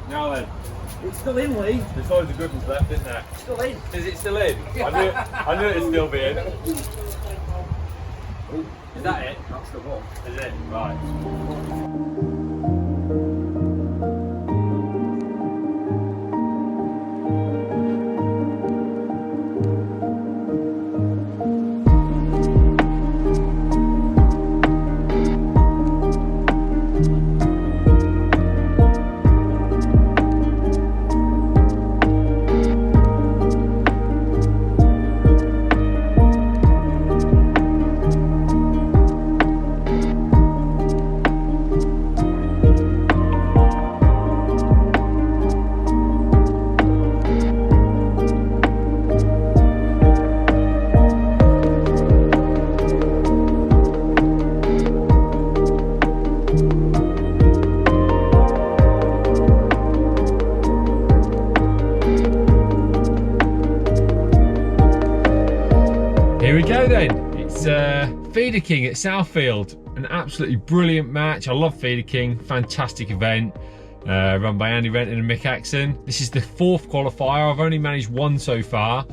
Now then. It's still in, Lee. There's always a good ones left, isn't there? It's still in. Is it still in? I knew it'd still be in. Is that it? That's the one. Is it? Right. Here we go then. It's Feeder King at Southfield. An absolutely brilliant match. I love Feeder King. Fantastic event. Run by Andy Renton and Mick Axon. This is the 4th qualifier. I've only managed one so far.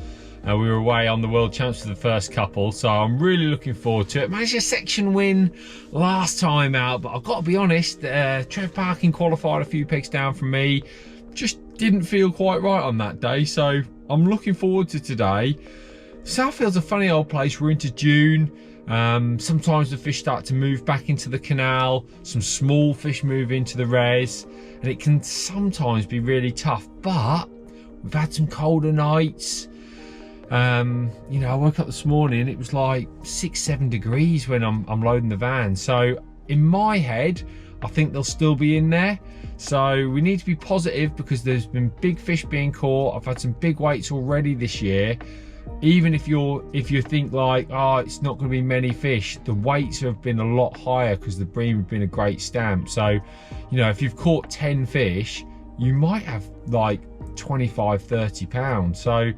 We were away on the World Champs for the first couple, so I'm really looking forward to it. Managed a section win last time out, but I've got to be honest, Trev Parkin qualified a few pegs down from me. Just didn't feel quite right on that day, so I'm looking forward to today. Southfield's a funny old place. We're into June. Sometimes the fish start to move back into the canal. Some small fish move into the res, and it can sometimes be really tough. But we've had some colder nights. You know, I woke up this morning, it was like 6-7 degrees when I'm loading the van. So in my head, I think they'll still be in there. So we need to be positive because there's been big fish being caught. I've had some big weights already this year. Even if you think like, oh, it's not going to be many fish, the weights have been a lot higher because the bream have been a great stamp. So, you know, if you've caught 10 fish, you might have like 25-30 pounds. So,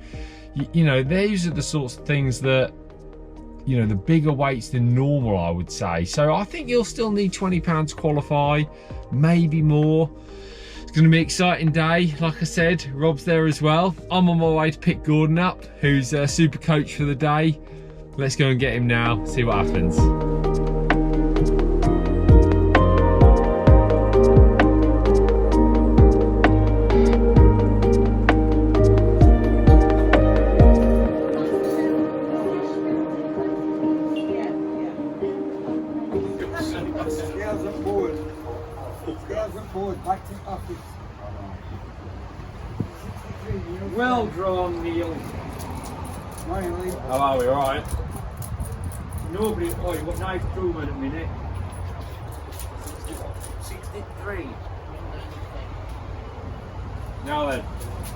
you know, these are the sorts of things that, you know, the bigger weights than normal, I would say. So I think you'll still need 20 pounds to qualify, maybe more. It's going to be an exciting day. Like I said, Rob's there as well. I'm on my way to pick Gordon up, who's a super coach for the day. Let's go and get him now, see what happens. Well drawn, Neil. How are we? All right. Nobody. Oh, you've got nice crewman at a minute. 63. Now then.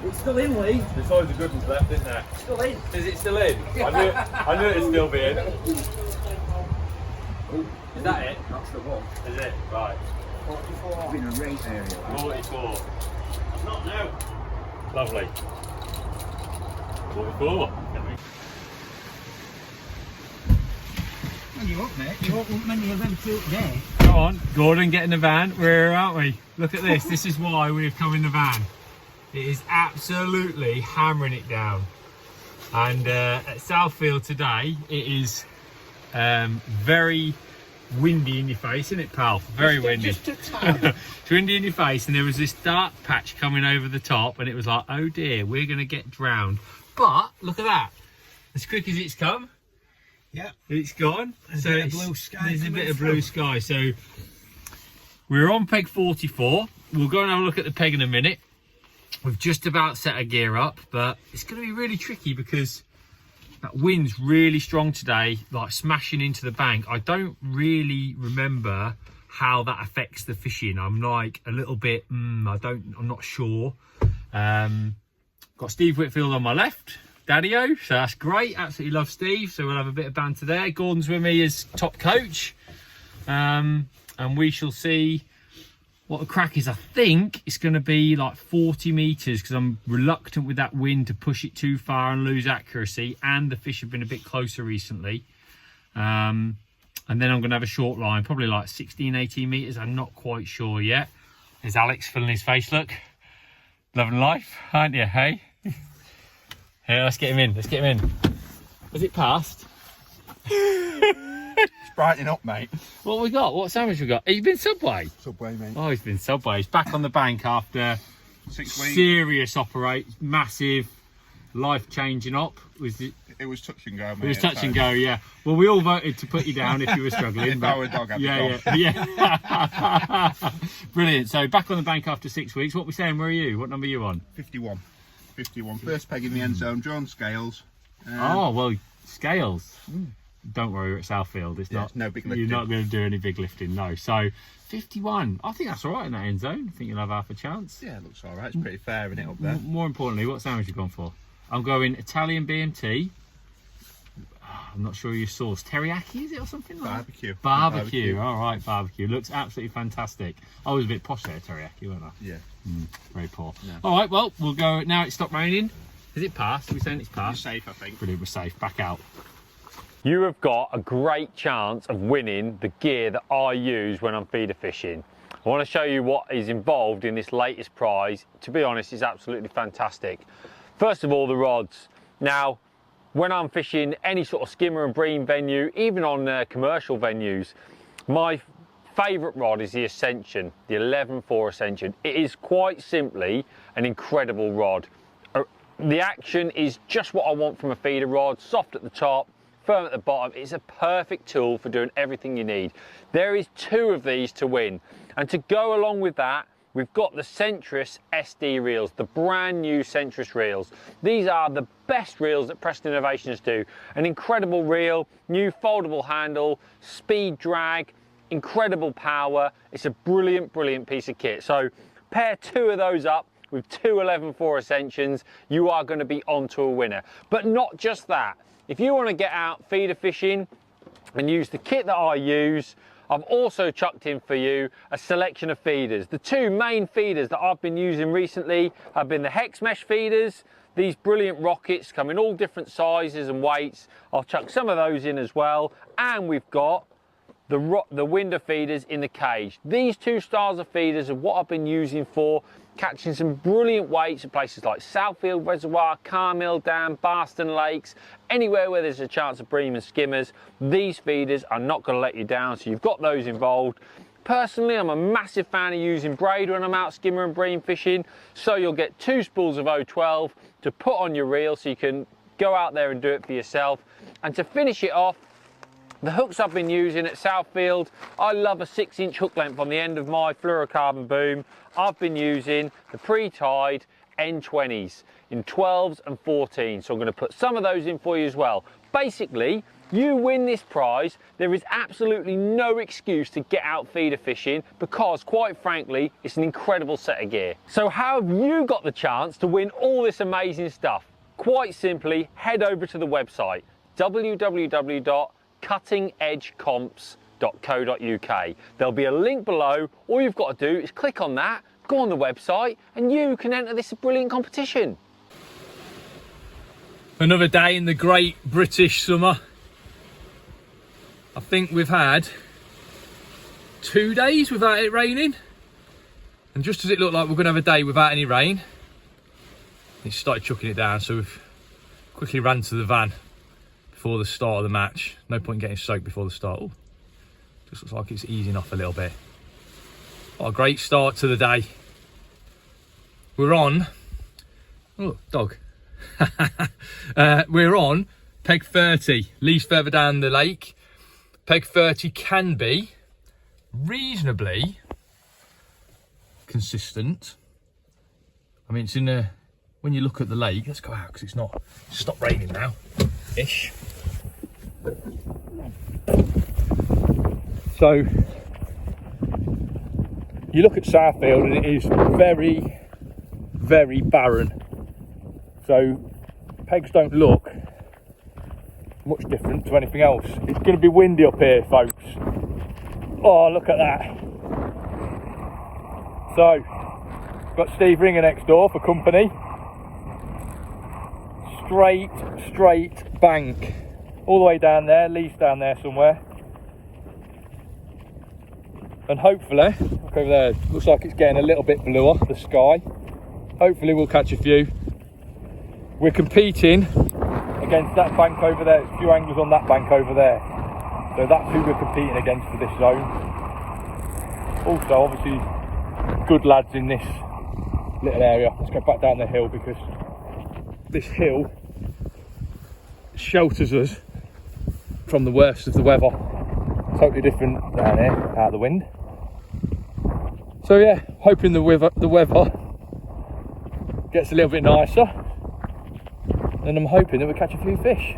It's still in, Lee. There's always a good ones left, isn't there? It's still in. Is it still in? I knew it'd still be in. Is that it? That's the one. Is it? Right. 44. It's been a race area. 44. Not now. Lovely. 44. Well, you're up, mate. You won't want many of them through there. Come on, Gordon, get in the van. We're here, aren't we? Look at this. This is why we've come in the van. It is absolutely hammering it down. And at Southfield today, it is very windy in your face, isn't it, pal? Very windy. Just a tad. It's windy in your face, and there was this dark patch coming over the top, and it was like, oh dear, we're going to get drowned. But look at that. As quick as it's come, Yeah. it's gone. There's So a bit of blue sky. there's a bit of blue sky. So we're on peg 44. We'll go and have a look at the peg in a minute. We've just about set our gear up, but it's going to be really tricky because that wind's really strong today, like smashing into the bank. I don't really remember how that affects the fishing. I'm like a little bit, I'm not sure. Got Steve Whitfield on my left, Daddy-O, so that's great. Absolutely love Steve, so we'll have a bit of banter there. Gordon's with me as top coach, and we shall see what the crack is. I think it's going to be like 40 meters because I'm reluctant with that wind to push it too far and lose accuracy, and the fish have been a bit closer recently. And then I'm going to have a short line, probably like 16-18 meters. I'm not quite sure yet. There's Alex filling his face, look. Loving life, aren't you, hey? Here, let's get him in, let's get him in. Has it passed? It's brightening up, mate. What have we got? What sandwich we got? Have you been Subway? Subway, mate. Oh, he's been Subway. He's back on the bank after 6 weeks. serious massive, life-changing op. It was touch and go, mate. It was touch and go, yeah. Well, we all voted to put you down if you were struggling. If our dog had yeah. Brilliant. So back on the bank after 6 weeks. What are we saying? Where are you? What number are you on? 51. 51. First peg in the end zone. Drawn scales. Oh well, scales. Don't worry, we're at Southfield. It's not. It's no big lifting. You're not going to do any big lifting, no. So 51. I think that's all right in that end zone. I think you'll have half a chance. Yeah, it looks all right. It's pretty fair, isn't it, up there? More importantly, what sandwich have you gone for? I'm going Italian BMT. I'm not sure your sauce. Teriyaki, is it, or something like Barbecue. that? Barbecue. All right, barbecue. Looks absolutely fantastic. I was a bit posh there, teriyaki, weren't I? Yeah. Very poor. No. All right, well, we'll go. Now it's stopped raining. Has it passed? Are we saying it's You're passed? safe, I think. Brilliant, we're safe. Back out. You have got a great chance of winning the gear that I use when I'm feeder fishing. I want to show you what is involved in this latest prize. To be honest, it's absolutely fantastic. First of all, the rods. Now, when I'm fishing any sort of skimmer and bream venue, even on commercial venues, my favourite rod is the Ascension, the 11.4 Ascension. It is quite simply an incredible rod. The action is just what I want from a feeder rod, soft at the top, firm at the bottom. It's a perfect tool for doing everything you need. There is 2 of these to win, and to go along with that, we've got the Centris SD reels, the brand new Centris reels. These are the best reels that Preston Innovations do. An incredible reel, new foldable handle, speed drag, incredible power. It's a brilliant, brilliant piece of kit. So pair 2 of those up with 2 11.4 Ascensions, you are going to be onto a winner. But not just that. If you want to get out feeder fishing and use the kit that I use, I've also chucked in for you a selection of feeders. The 2 main feeders that I've been using recently have been the Hex Mesh feeders. These brilliant rockets come in all different sizes and weights. I'll chuck some of those in as well. And we've got the Winder feeders in the cage. These 2 styles of feeders are what I've been using for catching some brilliant weights at places like Southfield Reservoir, Carmill Dam, Barston Lakes, anywhere where there's a chance of bream and skimmers. These feeders are not going to let you down, so you've got those involved. Personally, I'm a massive fan of using braid when I'm out skimmer and bream fishing, so you'll get 2 spools of 012 to put on your reel so you can go out there and do it for yourself. And to finish it off, the hooks I've been using at Southfield, I love a 6-inch hook length on the end of my fluorocarbon boom. I've been using the pre-tied N20s in 12s and 14s, so I'm going to put some of those in for you as well. Basically, you win this prize, there is absolutely no excuse to get out feeder fishing because, quite frankly, it's an incredible set of gear. So how have you got the chance to win all this amazing stuff? Quite simply, head over to the website www.cuttingedgecomps.co.uk. There'll be a link below. All you've got to do is click on that, go on the website, and you can enter this brilliant competition. Another day in the great British summer. I think we've had 2 days without it raining, and just as it looked like we're going to have a day without any rain, it started chucking it down, so we've quickly ran to the van before the start of the match. No point in getting soaked before the start. Ooh, just looks like it's easing off a little bit. What a great start to the day. We're on, oh dog, we're on peg 30, least further down the lake. Peg 30 can be reasonably consistent. I mean, it's in a, when you look at the lake, let's go out because it's stopped raining now, ish. So you look at Southfield and it is very, very barren. So pegs don't look much different to anything else. It's going to be windy up here, folks. Oh, look at that. So, got Steve Ringer next door for company. Straight bank. All the way down there, Lee's down there somewhere. And hopefully, look over there, looks like it's getting a little bit bluer, the sky. Hopefully we'll catch a few. We're competing against that bank over there. There's a few anglers on that bank over there. So that's who we're competing against for this zone. Also, obviously, good lads in this little area. Let's go back down the hill because this hill shelters us from the worst of the weather. Totally different down here, out of the wind. So yeah, hoping the weather gets a little bit nicer, and I'm hoping that we catch a few fish.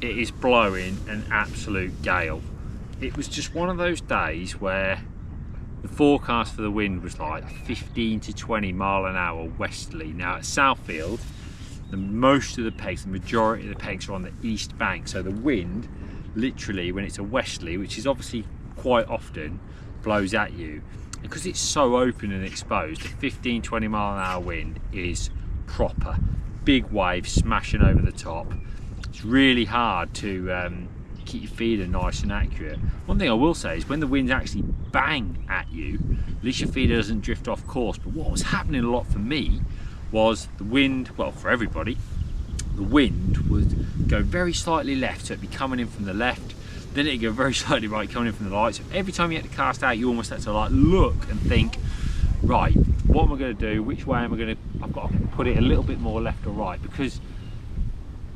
It is blowing an absolute gale. It was just one of those days where the forecast for the wind was like 15 to 20 mile an hour westerly. Now at Southfield, most of the pegs, the majority of the pegs are on the east bank, so the wind literally, when it's a westerly, which is obviously quite often, blows at you. And because it's so open and exposed, the 15-20 mile an hour wind is proper. Big waves smashing over the top. It's really hard to keep your feeder nice and accurate. One thing I will say is when the winds actually bang at you, at least your feeder doesn't drift off course. But what was happening a lot for me was the wind, well, for everybody, the wind would go very slightly left, so it'd be coming in from the left, then it'd go very slightly right, coming in from the right. So every time you had to cast out, you almost had to like look and think, right, what am I going to do? Which way am I going to? I've got to put it a little bit more left or right, because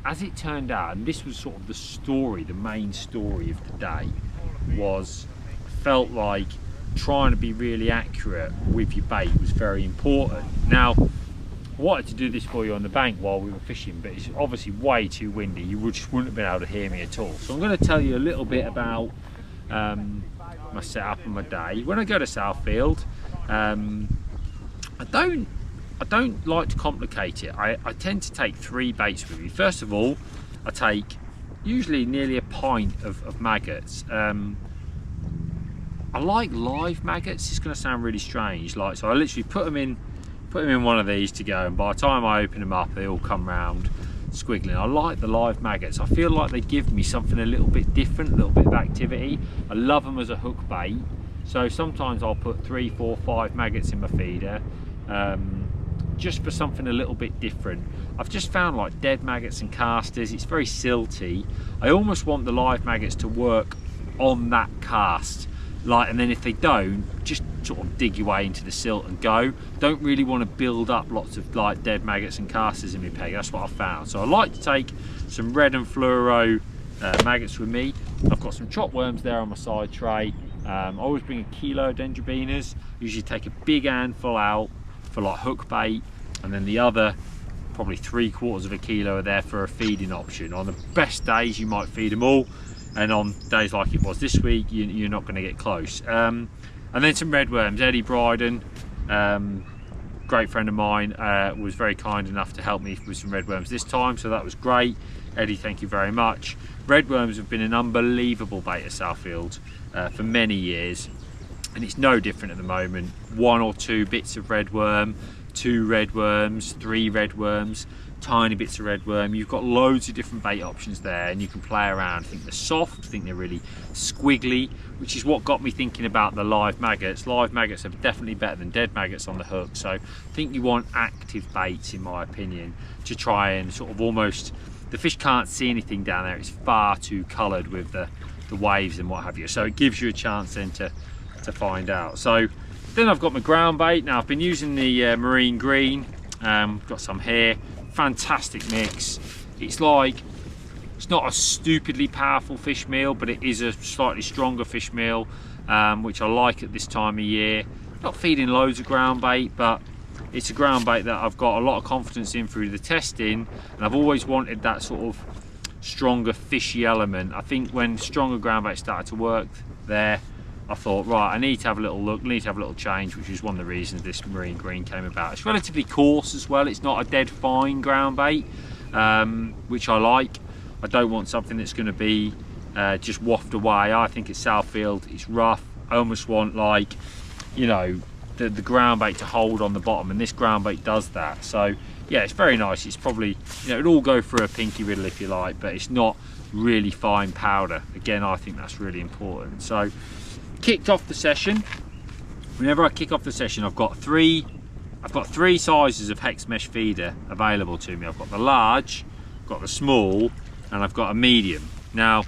as it turned out, and this was sort of the story, the main story of the day, was felt like trying to be really accurate with your bait was very important. Now, I wanted to do this for you on the bank while we were fishing, but it's obviously way too windy. You just wouldn't have been able to hear me at all. So I'm going to tell you a little bit about my setup and my day. When I go to Southfield, I don't like to complicate it. I tend to take 3 baits with me. First of all, I take usually nearly a pint of maggots. I like live maggots. It's going to sound really strange. So I literally put them in one of these to go, and by the time I open them up, they all come round squiggling. I like the live maggots. I feel like they give me something a little bit different, a little bit of activity. I love them as a hook bait. So sometimes I'll put 3, 4, 5 maggots in my feeder. Just for something a little bit different. I've just found like dead maggots and casters, it's very silty. I almost want the live maggots to work on that cast, and then if they don't, just sort of dig your way into the silt and go. Don't really want to build up lots of like dead maggots and casters in my peg. That's what I've found. So I like to take some red and fluoro maggots with me. I've got some chopped worms there on my side tray. I always bring a kilo of dendrobinas. Usually take a big handful out for like hook bait, and then the other probably 3/4 of a kilo are there for a feeding option. On the best days you might feed them all, and on days like it was this week you're not going to get close. And then some red worms. Eddie Bryden, great friend of mine, was very kind enough to help me with some red worms this time, so that was great. Eddie, thank you very much. Red worms have been an unbelievable bait at Southfield for many years, and it's no different at the moment. 1 or 2 bits of red worm, 2 red worms, 3 red worms, tiny bits of red worm. You've got loads of different bait options there, and you can play around. I think they're soft, I think they're really squiggly, which is what got me thinking about the live maggots. Live maggots are definitely better than dead maggots on the hook, so I think you want active baits, in my opinion, to try and sort of almost, the fish can't see anything down there, it's far too coloured with the waves and what have you, so it gives you a chance then to find out. So then I've got my ground bait. Now I've been using the marine green, got some here, fantastic mix. It's not a stupidly powerful fish meal, but it is a slightly stronger fish meal, which I like at this time of year. Not feeding loads of ground bait, but it's a ground bait that I've got a lot of confidence in through the testing, and I've always wanted that sort of stronger fishy element. I think when stronger ground bait started to work there, I thought, right, I need to have a little look, need to have a little change, which is one of the reasons this marine green came about. It's relatively coarse as well, it's not a dead fine ground bait, which I like. I don't want something that's going to be just waft away. I think it's Southfield, it's rough. I almost want, like, you know, the ground bait to hold on the bottom, and this ground bait does that. So yeah, it's very nice. It's probably, you know, it'll all go through a pinky riddle if you like, but it's not really fine powder. Again, I think that's really important. So kicked off the session. Whenever I kick off the session, I've got three sizes of hex mesh feeder available to me. I've got the large, I've got the small, and I've got a medium. Now,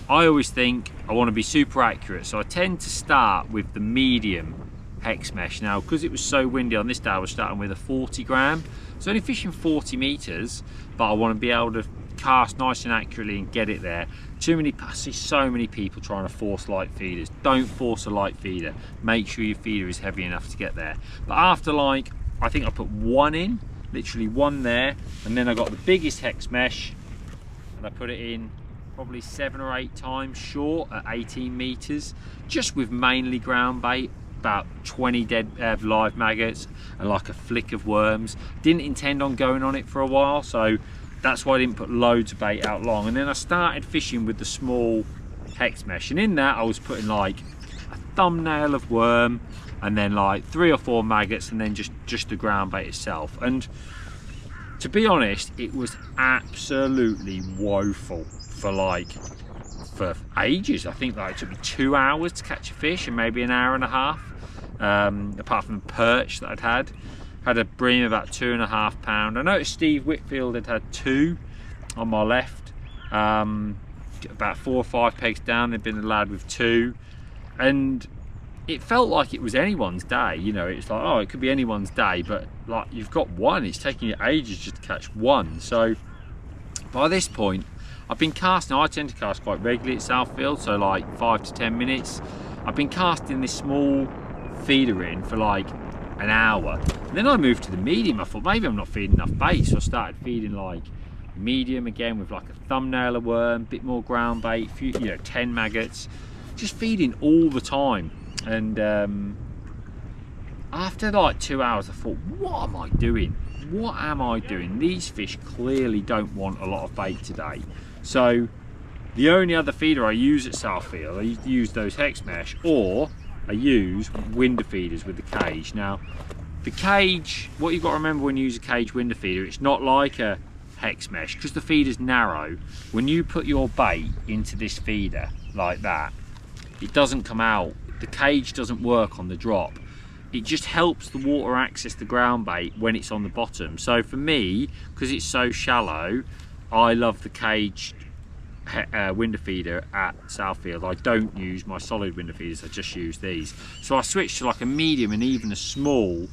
I always think I want to be super accurate, so I tend to start with the medium hex mesh. Now, because it was so windy on this day, I was starting with a 40 gram. So only fishing 40 meters, but I want to be able to cast nice and accurately and get it there. I see so many people trying to force light feeders. Don't force a light feeder. Make sure your feeder is heavy enough to get there. But after, like, I think I put one in, literally one there, and then I got the biggest hex mesh and I put it in probably 7 or 8 times short at 18 meters, just with mainly ground bait, about 20 dead live maggots and like a flick of worms. Didn't intend on going on it for a while, so that's why I didn't put loads of bait out long. And then I started fishing with the small hex mesh, and in that I was putting like a thumbnail of worm and then like 3 or 4 maggots, and then just the ground bait itself. And to be honest, it was absolutely woeful for ages. I think like it took me 2 hours to catch a fish, and maybe an hour and a half, apart from the perch that I'd had a bream about 2.5 pound. I noticed Steve Whitfield had 2 on my left, about 4 or 5 pegs down. There'd been a lad with 2, and it felt like it was anyone's day. You know, it's like, oh, it could be anyone's day, but like, you've got one, it's taking you ages just to catch one. So by this point, I've been casting. I tend to cast quite regularly at Southfield, so like 5 to 10 minutes. I've been casting this small feeder in for like an hour, and then I moved to the medium. I thought maybe I'm not feeding enough bait, so I started feeding like medium again with like a thumbnail of worm, bit more ground bait, few, you know, 10 maggots, just feeding all the time. And after like 2 hours, I thought, what am I doing? What am I doing? These fish clearly don't want a lot of bait today. So the only other feeder I use at Southfield, I use those hex mesh, or I use winder feeders with the cage. Now, the cage, what you've got to remember when you use a cage winder feeder, it's not like a hex mesh, because the feeder's narrow. When you put your bait into this feeder like that, it doesn't come out. The cage doesn't work on the drop. It just helps the water access the ground bait when it's on the bottom. So for me, because it's so shallow, I love the cage winder feeder at Southfield. I don't use my solid winder feeders, I just use these. So I switched to like a medium and even a small,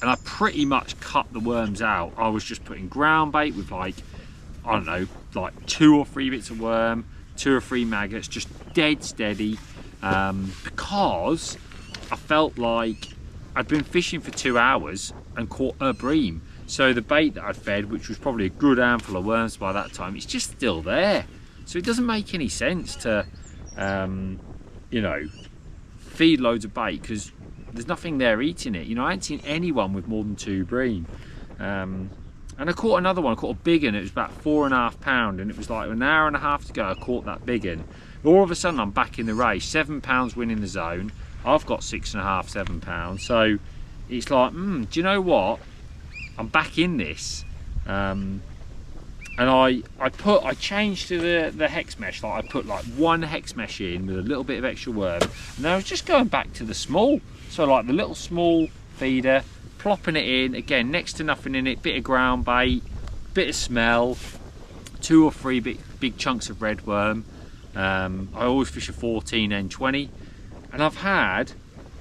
and I pretty much cut the worms out. I was just putting ground bait with like, I don't know, like 2 or 3 bits of worm, 2 or 3 maggots, just dead steady, because I felt like I'd been fishing for 2 hours and caught a bream. So the bait that I'd fed, which was probably a good handful of worms by that time, it's just still there. So it doesn't make any sense to, you know, feed loads of bait, because there's nothing there eating it. You know, I ain't seen anyone with more than 2 bream. And I caught another one, I caught a big one. It was about 4.5 pound, and it was like an hour and a half to go. I caught that big one. All of a sudden, I'm back in the race. 7 pounds winning the zone. I've got 6.5, 7 pounds. So it's like, do you know what? I'm back in this. And I changed to the hex mesh. Like I put like 1 hex mesh in with a little bit of extra worm, and I was just going back to the small. So like the little small feeder, plopping it in again, next to nothing in it, bit of ground bait, bit of smell, 2 or 3 big chunks of red worm. I always fish a 14 and 20, and I've had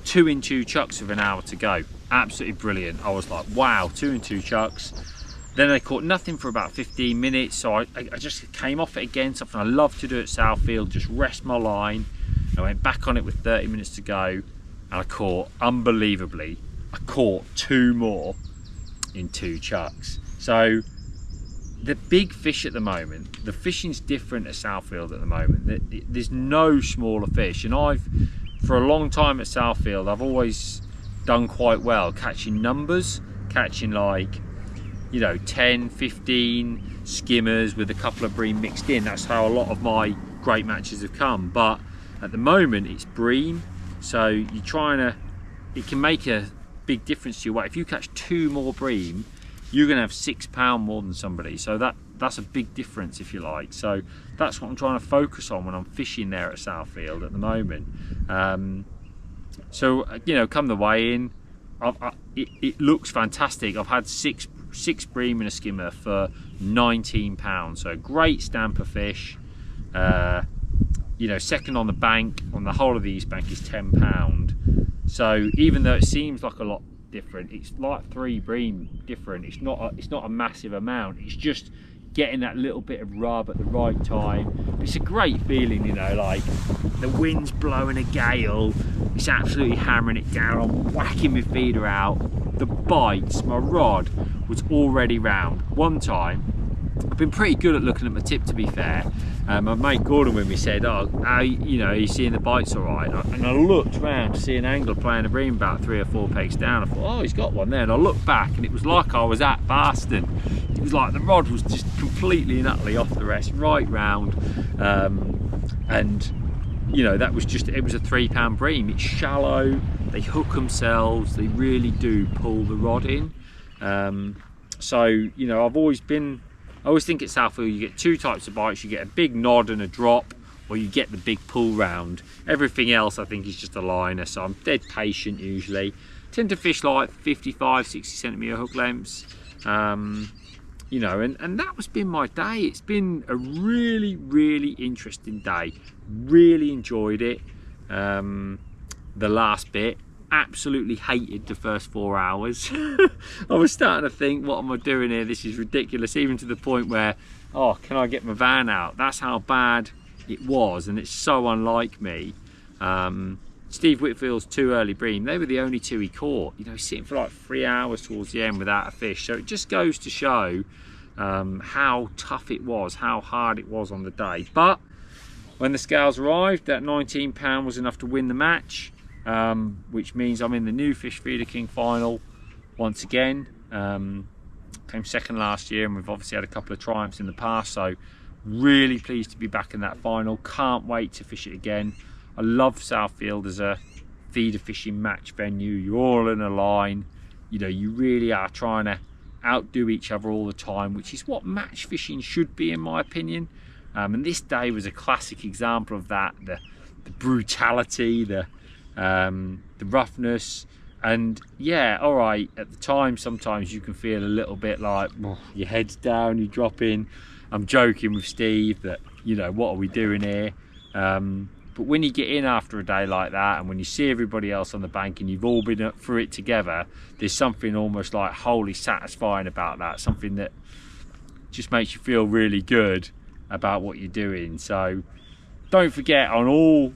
2 in 2 chucks with an hour to go. Absolutely brilliant. I was like, wow, 2 in 2 chucks. Then I caught nothing for about 15 minutes, so I just came off it again, something I love to do at Southfield, just rest my line. I went back on it with 30 minutes to go, and I caught, unbelievably, I caught 2 more in 2 chucks. So the big fish at the moment, the fishing's different at Southfield at the moment. There's no smaller fish, and for a long time at Southfield, I've always done quite well catching numbers, catching like, you know, 10, 15 skimmers with a couple of bream mixed in. That's how a lot of my great matches have come. But at the moment it's bream, so you're trying to, it can make a big difference to your weight. If you catch 2 more bream, you're gonna have 6 pounds more than somebody, so that's a big difference, if you like. So that's what I'm trying to focus on when I'm fishing there at Southfield at the moment. So you know, come the weigh in, it looks fantastic. I've had six bream in a skimmer for 19 pounds, so great stamper fish. You know, second on the bank, on the whole of the East Bank, is 10 pound. So even though it seems like a lot different, it's like 3 bream different. It's not a massive amount. It's just getting that little bit of rub at the right time. It's a great feeling, you know, like the wind's blowing a gale, it's absolutely hammering it down, I'm whacking my feeder out, the bites, my rod was already round. One time, I've been pretty good at looking at my tip, to be fair. My mate Gordon with me said, oh, you know, are you seeing the bites all right? And I looked round to see an angler playing a bream about 3 or 4 pegs down. I thought, oh, he's got one there. And I looked back, and it was like I was at Barston. It was like the rod was just completely and utterly off the rest, right round. And you know, that was just, it was a 3 pound bream. It's shallow, they hook themselves, they really do pull the rod in. So, you know, I always think at Southfield you get 2 types of bites. You get a big nod and a drop, or you get the big pull round. Everything else I think is just a liner, so I'm dead patient usually. Tend to fish like 55, 60 centimetre hook lengths. You know, and that has been my day. It's been a really, really interesting day. Really enjoyed it. The last bit, absolutely hated the first 4 hours. I was starting to think, what am I doing here? This is ridiculous, even to the point where, oh, can I get my van out? That's how bad it was, and it's so unlike me. Steve Whitfield's 2 early bream, they were the only 2 he caught. You know, sitting for like 3 hours towards the end without a fish. So it just goes to show how tough it was, how hard it was on the day. But when the scales arrived, that 19 pound was enough to win the match, which means I'm in the NuFish Feeder King final once again. Came second last year, and we've obviously had a couple of triumphs in the past, so really pleased to be back in that final. Can't wait to fish it again. I love Southfield as a feeder fishing match venue. You're all in a line, you know, you really are trying to outdo each other all the time, which is what match fishing should be, in my opinion. And this day was a classic example of that. The brutality, the roughness, and yeah, all right, at the time sometimes you can feel a little bit like, oh, your head's down, you drop in. I'm joking with Steve that, you know, what are we doing here? But when you get in after a day like that, and when you see everybody else on the bank and you've all been through it together, there's something almost like wholly satisfying about that, something that just makes you feel really good about what you're doing. So don't forget, on all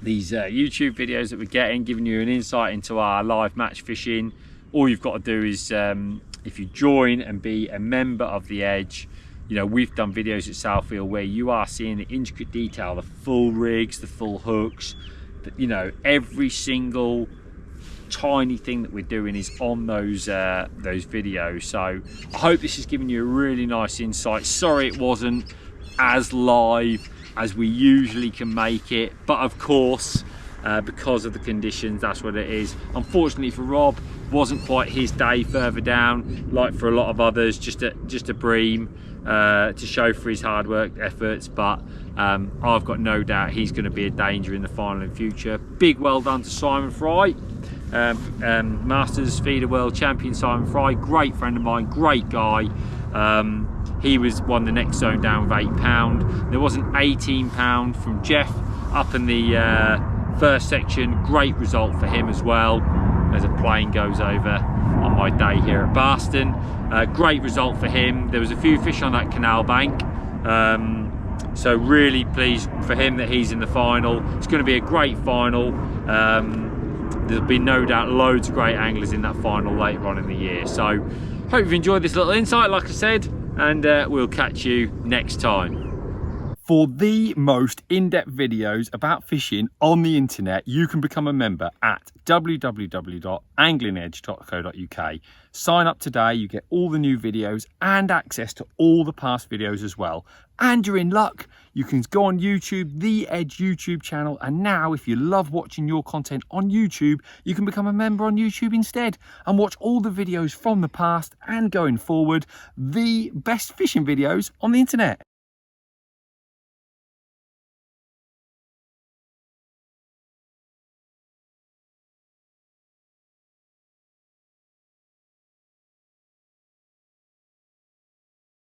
these YouTube videos that we're getting, giving you an insight into our live match fishing, all you've got to do is, if you join and be a member of The Edge, you know, we've done videos at Southfield where you are seeing the intricate detail, the full rigs, the full hooks, you know, every single tiny thing that we're doing is on those videos. So I hope this has given you a really nice insight. Sorry it wasn't as live as we usually can make it, but of course because of the conditions. That's what it is. Unfortunately for Rob, wasn't quite his day further down, like for a lot of others, just a bream to show for his hard work efforts. But I've got no doubt he's going to be a danger in the final in future. Big well done to Simon Fry, Masters Feeder World Champion Simon Fry, great friend of mine, great guy. He won the next zone down with £8. There was an £18 from Jeff up in the first section. Great result for him as well, as a plane goes over on my day here at Barston. Great result for him. There was a few fish on that canal bank, so really pleased for him that he's in the final. It's going to be a great final. There'll be no doubt loads of great anglers in that final later on in the year. So hope you've enjoyed this little insight, like I said, and we'll catch you next time. For the most in-depth videos about fishing on the internet, you can become a member at www.anglingedge.co.uk. Sign up today, you get all the new videos and access to all the past videos as well. And you're in luck. You can go on YouTube, The Edge YouTube channel, and now if you love watching your content on YouTube, you can become a member on YouTube instead and watch all the videos from the past and going forward, the best fishing videos on the internet.